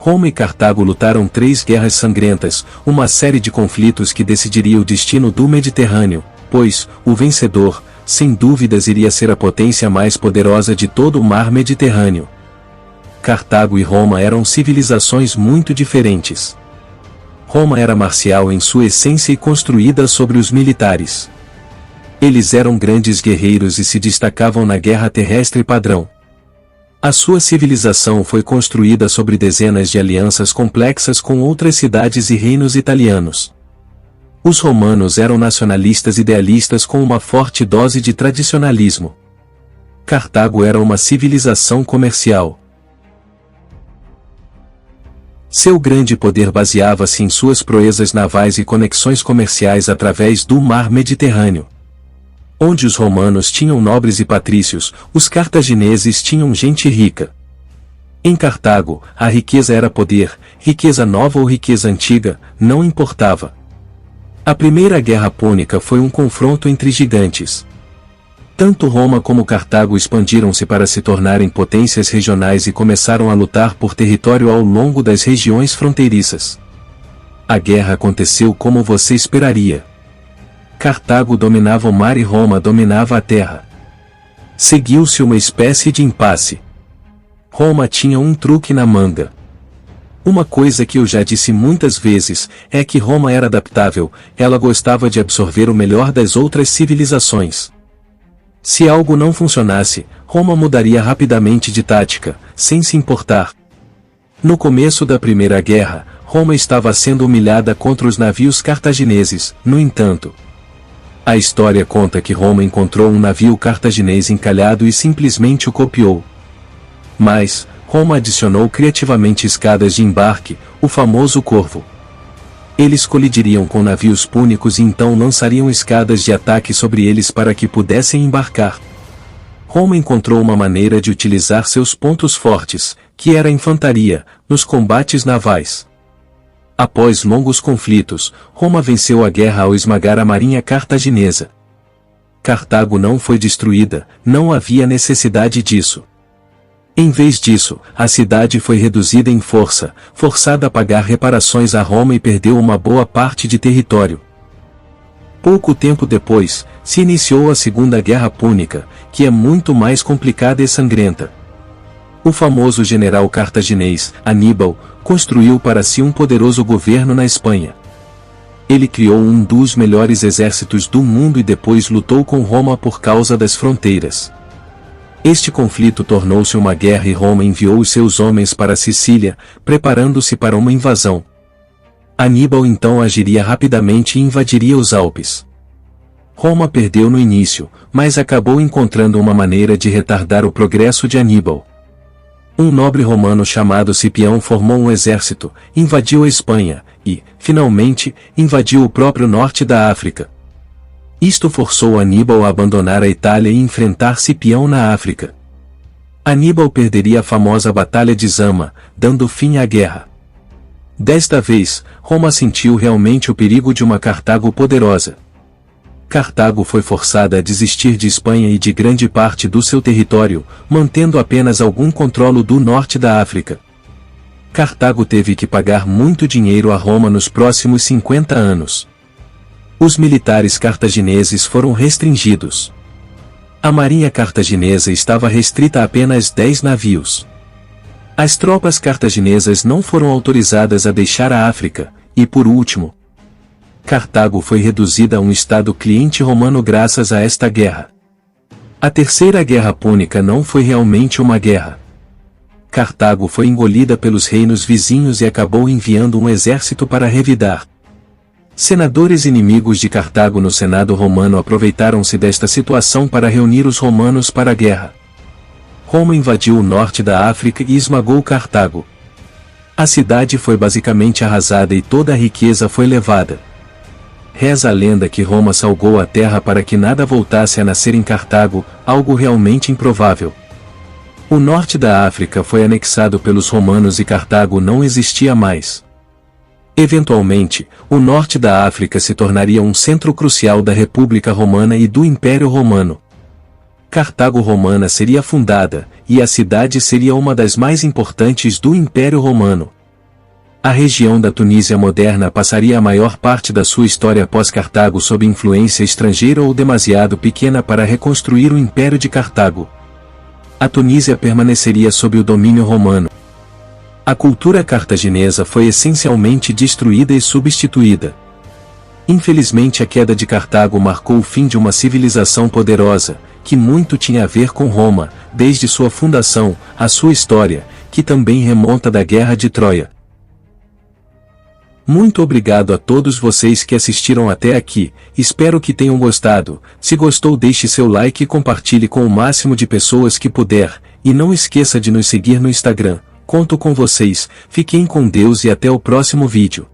Roma e Cartago lutaram 3 guerras sangrentas, uma série de conflitos que decidiria o destino do Mediterrâneo, pois, o vencedor, sem dúvidas iria ser a potência mais poderosa de todo o mar Mediterrâneo. Cartago e Roma eram civilizações muito diferentes. Roma era marcial em sua essência e construída sobre os militares. Eles eram grandes guerreiros e se destacavam na guerra terrestre padrão. A sua civilização foi construída sobre dezenas de alianças complexas com outras cidades e reinos italianos. Os romanos eram nacionalistas idealistas com uma forte dose de tradicionalismo. Cartago era uma civilização comercial. Seu grande poder baseava-se em suas proezas navais e conexões comerciais através do mar Mediterrâneo. Onde os romanos tinham nobres e patrícios, os cartagineses tinham gente rica. Em Cartago, a riqueza era poder, riqueza nova ou riqueza antiga, não importava. A Primeira Guerra Púnica foi um confronto entre gigantes. Tanto Roma como Cartago expandiram-se para se tornarem potências regionais e começaram a lutar por território ao longo das regiões fronteiriças. A guerra aconteceu como você esperaria. Cartago dominava o mar e Roma dominava a terra. Seguiu-se uma espécie de impasse. Roma tinha um truque na manga. Uma coisa que eu já disse muitas vezes, é que Roma era adaptável, ela gostava de absorver o melhor das outras civilizações. Se algo não funcionasse, Roma mudaria rapidamente de tática, sem se importar. No começo da Primeira Guerra, Roma estava sendo humilhada contra os navios cartagineses, no entanto. A história conta que Roma encontrou um navio cartaginês encalhado e simplesmente o copiou. Mas, Roma adicionou criativamente escadas de embarque, o famoso corvo. Eles colidiriam com navios púnicos e então lançariam escadas de ataque sobre eles para que pudessem embarcar. Roma encontrou uma maneira de utilizar seus pontos fortes, que era a infantaria, nos combates navais. Após longos conflitos, Roma venceu a guerra ao esmagar a marinha cartaginesa. Cartago não foi destruída, não havia necessidade disso. Em vez disso, a cidade foi reduzida em força, forçada a pagar reparações a Roma e perdeu uma boa parte de território. Pouco tempo depois, se iniciou a Segunda Guerra Púnica, que é muito mais complicada e sangrenta. O famoso general cartaginês, Aníbal, construiu para si um poderoso governo na Espanha. Ele criou um dos melhores exércitos do mundo e depois lutou com Roma por causa das fronteiras. Este conflito tornou-se uma guerra e Roma enviou os seus homens para Sicília, preparando-se para uma invasão. Aníbal então agiria rapidamente e invadiria os Alpes. Roma perdeu no início, mas acabou encontrando uma maneira de retardar o progresso de Aníbal. Um nobre romano chamado Cipião formou um exército, invadiu a Espanha, e, finalmente, invadiu o próprio norte da África. Isto forçou Aníbal a abandonar a Itália e enfrentar Cipião na África. Aníbal perderia a famosa Batalha de Zama, dando fim à guerra. Desta vez, Roma sentiu realmente o perigo de uma Cartago poderosa. Cartago foi forçada a desistir de Espanha e de grande parte do seu território, mantendo apenas algum controle do norte da África. Cartago teve que pagar muito dinheiro a Roma nos próximos 50 anos. Os militares cartagineses foram restringidos. A marinha cartaginesa estava restrita a apenas 10 navios. As tropas cartaginesas não foram autorizadas a deixar a África, e por último, Cartago foi reduzida a um estado cliente romano graças a esta guerra. A Terceira Guerra Púnica não foi realmente uma guerra. Cartago foi engolida pelos reinos vizinhos e acabou enviando um exército para revidar. Senadores inimigos de Cartago no Senado romano aproveitaram-se desta situação para reunir os romanos para a guerra. Roma invadiu o norte da África e esmagou Cartago. A cidade foi basicamente arrasada e toda a riqueza foi levada. Reza a lenda que Roma salgou a terra para que nada voltasse a nascer em Cartago, algo realmente improvável. O norte da África foi anexado pelos romanos e Cartago não existia mais. Eventualmente, o norte da África se tornaria um centro crucial da República Romana e do Império Romano. Cartago Romana seria fundada, e a cidade seria uma das mais importantes do Império Romano. A região da Tunísia moderna passaria a maior parte da sua história pós-Cartago sob influência estrangeira ou demasiado pequena para reconstruir o Império de Cartago. A Tunísia permaneceria sob o domínio romano. A cultura cartaginesa foi essencialmente destruída e substituída. Infelizmente, a queda de Cartago marcou o fim de uma civilização poderosa, que muito tinha a ver com Roma, desde sua fundação, a sua história, que também remonta da Guerra de Troia. Muito obrigado a todos vocês que assistiram até aqui, espero que tenham gostado. Se gostou, deixe seu like e compartilhe com o máximo de pessoas que puder, e não esqueça de nos seguir no Instagram. Conto com vocês, fiquem com Deus e até o próximo vídeo.